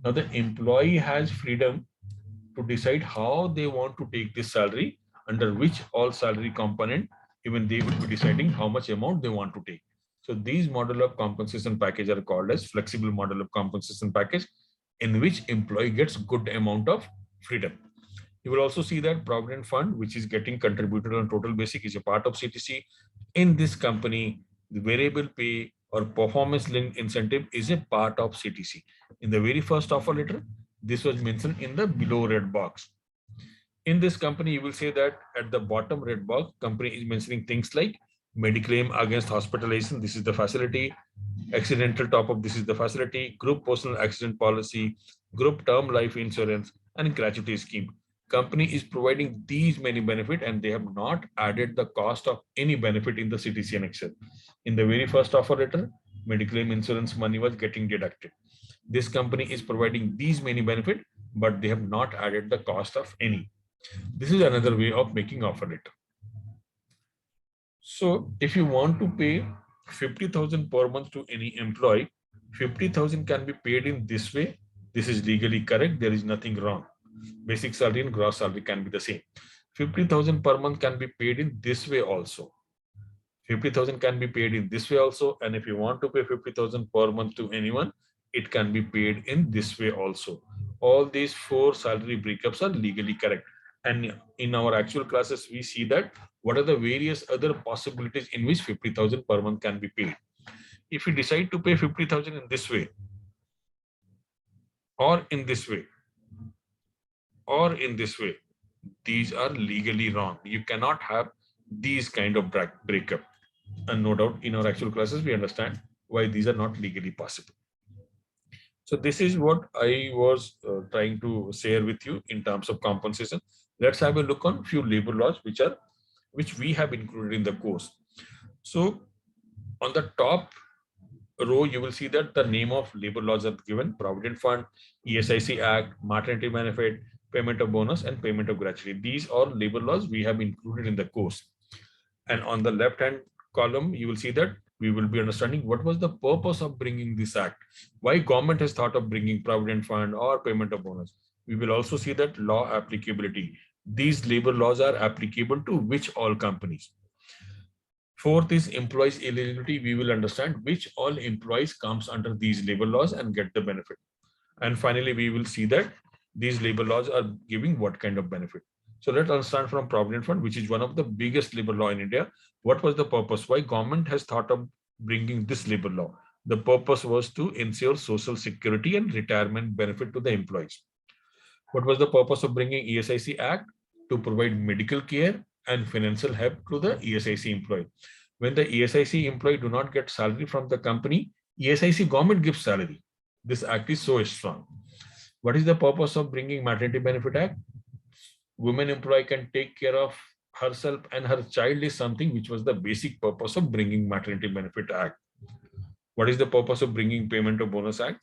now the employee has freedom to decide how they want to take this salary, under which all salary component, even they will be deciding how much amount they want to take. So these model of compensation package are called as flexible model of compensation package, in which employee gets good amount of freedom. You will also see that provident fund, which is getting contributed on total basic, is a part of CTC. In this company, the variable pay or performance linked incentive is a part of CTC. In the very first offer letter, this was mentioned in the below red box. In this company, you will say that at the bottom red box, company is mentioning things like mediclaim against hospitalization, this is the facility, accidental top up, this is the facility, group personal accident policy, group term life insurance, and gratuity scheme. Company is providing these many benefit and they have not added the cost of any benefit in the CTC and Excel. In the very first offer letter, mediclaim insurance money was getting deducted. This company is providing these many benefit, but they have not added the cost of any. This is another way of making offer letter. So if you want to pay 50,000 per month to any employee, 50,000 can be paid in this way. This is legally correct. There is nothing wrong. Basic salary and gross salary can be the same. 50,000 per month can be paid in this way also. 50,000 can be paid in this way also. And if you want to pay 50,000 per month to anyone, it can be paid in this way also. All these four salary breakups are legally correct. And in our actual classes, we see that what are the various other possibilities in which 50,000 per month can be paid. If you decide to pay 50,000 in this way, or in this way, or in this way, these are legally wrong. You cannot have these kind of breakup. And no doubt in our actual classes, we understand why these are not legally possible. So this is what I was trying to share with you in terms of compensation. Let's have a look on few labor laws which we have included in the course. So on the top row, you will see that the name of labor laws are given: Provident Fund, ESIC Act, Maternity Benefit, Payment of Bonus, and Payment of Gratuity. These are labor laws we have included in the course. And on the left hand column, you will see that we will be understanding what was the purpose of bringing this act, why government has thought of bringing Provident Fund or Payment of Bonus. We will also see that law applicability. These labor laws are applicable to which all companies. Fourth is employees eligibility. We will understand which all employees comes under these labor laws and get the benefit. And finally, we will see that these labor laws are giving what kind of benefit. So let's understand from Provident Fund, which is one of the biggest labor law in India. What was the purpose? Why government has thought of bringing this labor law? The purpose was to ensure social security and retirement benefit to the employees. What was the purpose of bringing ESIC Act? To provide medical care and financial help to the ESIC employee. When the ESIC employee do not get salary from the company, ESIC government gives salary. This act is so strong. What is the purpose of bringing Maternity Benefit Act? Women employee can take care of herself and her child is something which was the basic purpose of bringing Maternity Benefit Act. What is the purpose of bringing Payment of Bonus Act?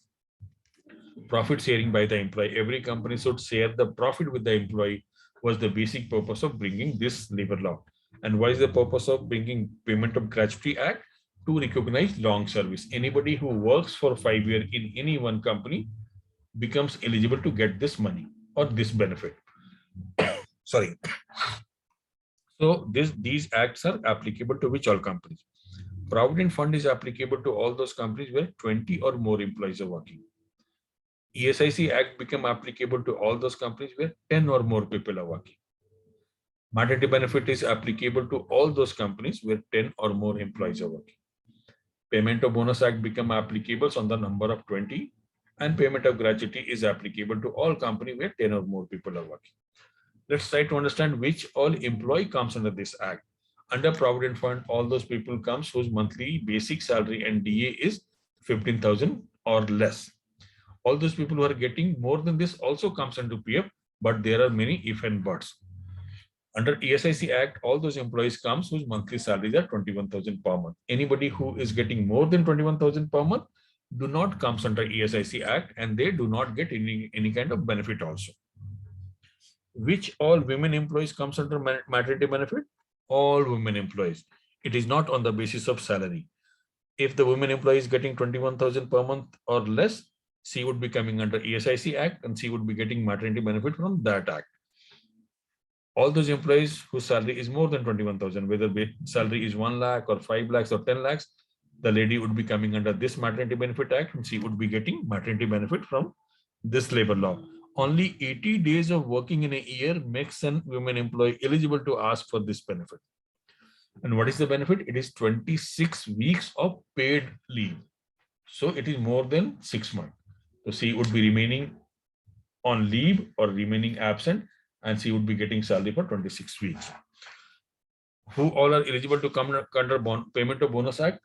Profit sharing by the employee. Every company should share the profit with the employee was the basic purpose of bringing this labor law. And what is the purpose of bringing Payment of Gratuity Act? To recognize long service. Anybody who works for 5 years in any one company becomes eligible to get this money or this benefit. Sorry. So these acts are applicable to which all companies? Provident Fund is applicable to all those companies where 20 or more employees are working. ESIC Act become applicable to all those companies where 10 or more people are working. Maternity benefit is applicable to all those companies where 10 or more employees are working. Payment of Bonus Act become applicable on the number of 20, and Payment of Gratuity is applicable to all companies where 10 or more people are working. Let's try to understand which all employee comes under this act. Under Provident Fund, all those people comes whose monthly basic salary and DA is 15,000 or less. All those people who are getting more than this also comes under PF, but there are many if and buts. Under ESIC Act, all those employees comes whose monthly salaries are 21,000 per month. Anybody who is getting more than 21,000 per month do not comes under ESIC Act, and they do not get any kind of benefit also. Which all women employees comes under maternity benefit? All women employees. It is not on the basis of salary. If the women employee is getting 21,000 per month or less, she would be coming under ESIC Act and she would be getting maternity benefit from that act. All those employees whose salary is more than 21,000, whether salary is 1 lakh or 5 lakhs or 10 lakhs, the lady would be coming under this maternity benefit act and she would be getting maternity benefit from this labor law. Only 80 days of working in a year makes an women employee eligible to ask for this benefit. And what is the benefit? It is 26 weeks of paid leave. So it is more than 6 months. So she would be remaining on leave or remaining absent, and she would be getting salary for 26 weeks. Who all are eligible to come under Payment of Bonus Act?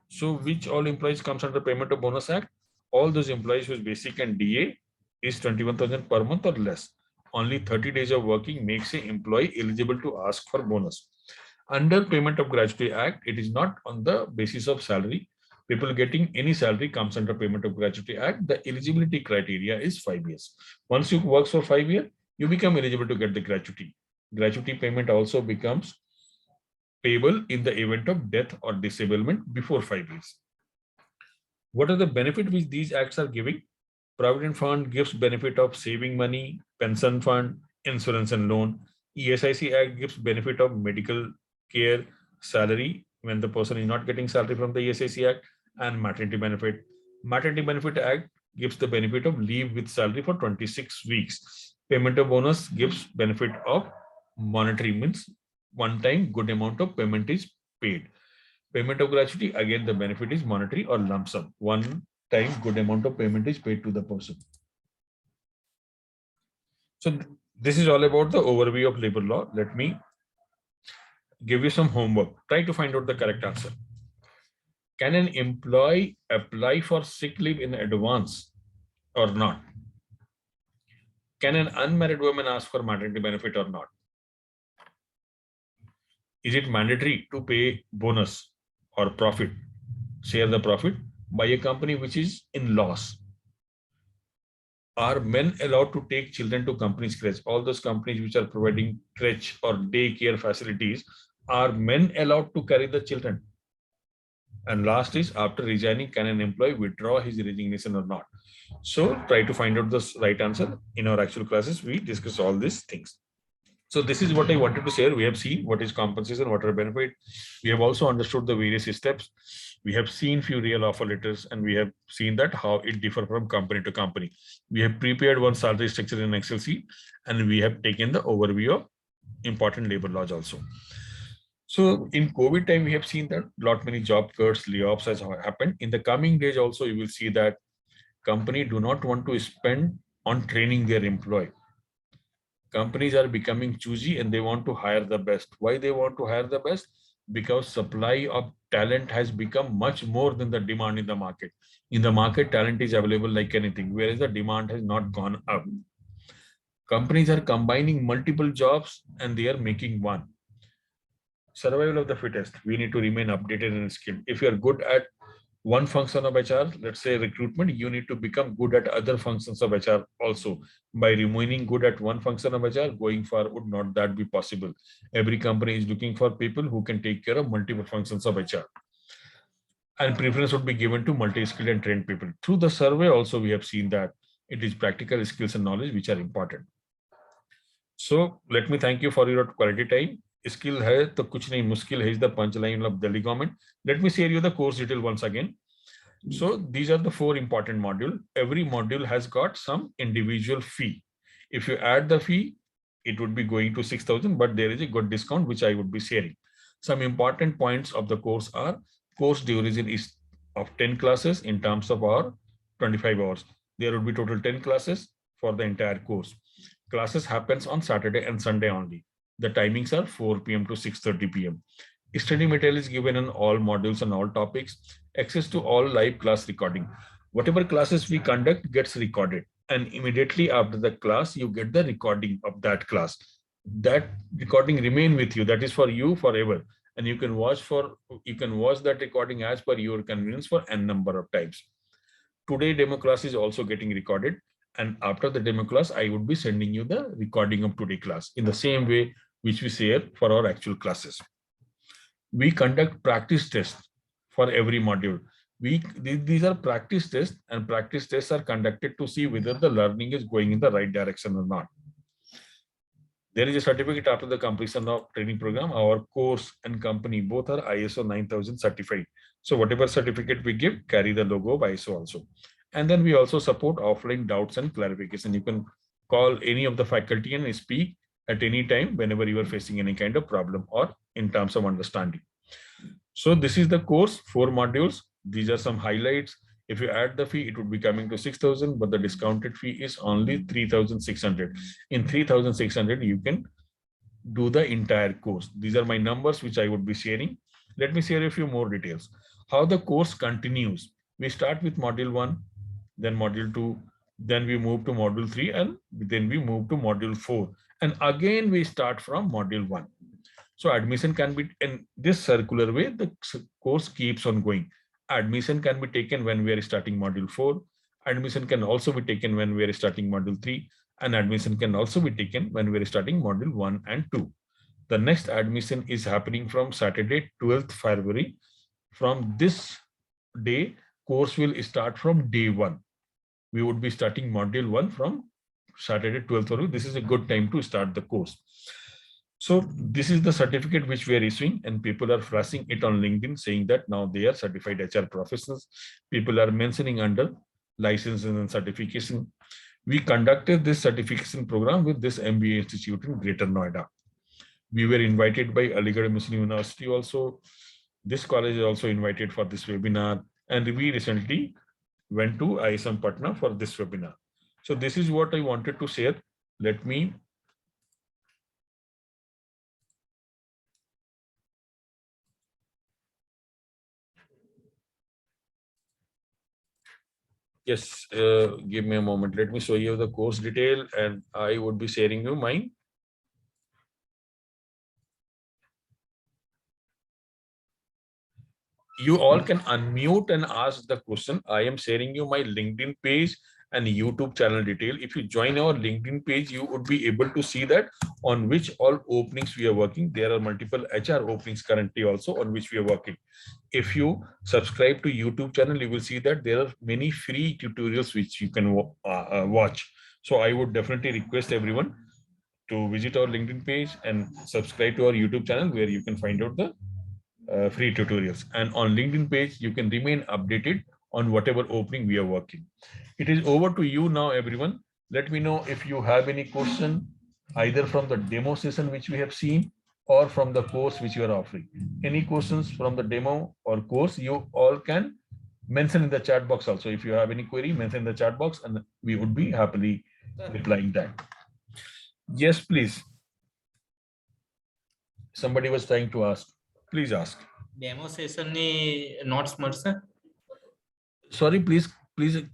So which all employees comes under Payment of Bonus Act? All those employees whose basic and DA is 21,000 per month or less. Only 30 days of working makes an employee eligible to ask for bonus. Under Payment of Gratuity Act, it is not on the basis of salary. People getting any salary comes under Payment of Gratuity Act. The eligibility criteria is 5 years. Once you work for 5 years, you become eligible to get the gratuity. Gratuity payment also becomes payable in the event of death or disablement before 5 years. What are the benefits which these acts are giving? Provident Fund gives benefit of saving money, pension fund, insurance and loan. ESIC Act gives benefit of medical care, salary when the person is not getting salary from the ESIC Act, and maternity benefit. Maternity Benefit Act gives the benefit of leave with salary for 26 weeks. Payment of bonus gives benefit of monetary, means one time good amount of payment is paid. Payment of gratuity, again the benefit is monetary or lump sum. One time good amount of payment is paid to the person. So this is all about the overview of labor law. Let me give you some homework. Try to find out the correct answer. Can an employee apply for sick leave in advance or not? Can an unmarried woman ask for maternity benefit or not? Is it mandatory to pay bonus or profit, share the profit by a company which is in loss? Are men allowed to take children to companies' crèche? All those companies which are providing crèche or daycare facilities, are men allowed to carry the children? And last is, after resigning, can an employee withdraw his resignation or not? So try to find out the right answer. In our actual classes, we discuss all these things. So this is what I wanted to share. We have seen what is compensation, what are benefit. We have also understood the various steps. We have seen few real offer letters, and we have seen that how it differs from company to company. We have prepared one salary structure in Excel sheet, and we have taken the overview of important labor laws also. So in COVID time, we have seen that lot many job cuts, layoffs has happened. In the coming days also, you will see that company do not want to spend on training their employee. Companies are becoming choosy and they want to hire the best. Why they want to hire the best? Because supply of talent has become much more than the demand in the market. In the market, talent is available like anything, whereas the demand has not gone up. Companies are combining multiple jobs and they are making one. Survival of the fittest. We need to remain updated and skilled. If you are good at one function of HR, let's say recruitment, you need to become good at other functions of HR also. By remaining good at one function of HR, going forward would not that be possible. Every company is looking for people who can take care of multiple functions of HR. And preference would be given to multi-skilled and trained people. Through the survey also, we have seen that it is practical skills and knowledge which are important. So let me thank you for your quality time. Skill है तो कुछ नहीं मुश्किल है is the punchline of Delhi government. Let me share you the course detail once again. So these are the 4 important modules. Every module has got some individual fee. If you add the fee, it would be going to 6,000, but there is a good discount which I would be sharing. Some important points of the course are course duration is of 10 classes in terms of hour, 25 hours. There would be total 10 classes for the entire course. Classes happens on Saturday and Sunday only. The timings are 4 p.m. to 6:30 p.m. Study material is given in all modules and all topics. Access to all live class recording. Whatever classes we conduct gets recorded, and immediately after the class, you get the recording of that class. That recording remain with you. That is for you forever, and you can watch that recording as per your convenience for n number of times. Today demo class is also getting recorded, and after the demo class, I would be sending you the recording of today class in the same way which we share for our actual classes. We conduct practice tests for every module. These are practice tests, and practice tests are conducted to see whether the learning is going in the right direction or not. There is a certificate after the completion of training program. Our course and company both are ISO 9000 certified. So whatever certificate we give, carry the logo of ISO also. And then we also support offline doubts and clarification. You can call any of the faculty and speak at any time whenever you are facing any kind of problem or in terms of understanding. So this is the course, 4 modules. These are some highlights. If you add the fee, it would be coming to 6,000, but the discounted fee is only 3,600. In 3,600, you can do the entire course. These are my numbers, which I would be sharing. Let me share a few more details. How the course continues. We start with module 1, then module 2, then we move to module 3, and then we move to module 4. And again, we start from module 1. So admission can be in this circular way, the course keeps on going. Admission can be taken when we are starting module 4. Admission can also be taken when we are starting module 3. And admission can also be taken when we are starting module 1 and 2. The next admission is happening from Saturday, 12th February. From this day, course will start from day 1. We would be starting module 1 from Saturday, 12th February. This is a good time to start the course. So this is the certificate which we are issuing, and people are flashing it on LinkedIn saying that now they are certified HR professionals. People are mentioning under licenses and certification. We conducted this certification program with this MBA institute in Greater Noida. We were invited by Aligarh Muslim University also. This college is also invited for this webinar, and we recently went to ISM Patna for this webinar. So this is what I wanted to share. Let me Yes, give me a moment. Let me show you the course detail, and I would be sharing you mine. You all can unmute and ask the question. I am sharing you my LinkedIn page and YouTube channel detail. If you join our LinkedIn page, you would be able to see that on which all openings we are working. There are multiple HR openings currently also on which we are working. If you subscribe to YouTube channel, you will see that there are many free tutorials which you can watch. So I would definitely request everyone to visit our LinkedIn page and subscribe to our YouTube channel, where you can find out the free tutorials. And on LinkedIn page, you can remain updated on whatever opening we are working. It is over to you now, everyone. Let me know if you have any question, either from the demo session which we have seen or from the course which you are offering. Any questions from the demo or course, you all can mention in the chat box also. If you have any query, mention in the chat box and we would be happily replying that. Yes, please. Somebody was trying to ask. Please ask. Demo session ni notes મળશે? Sorry, please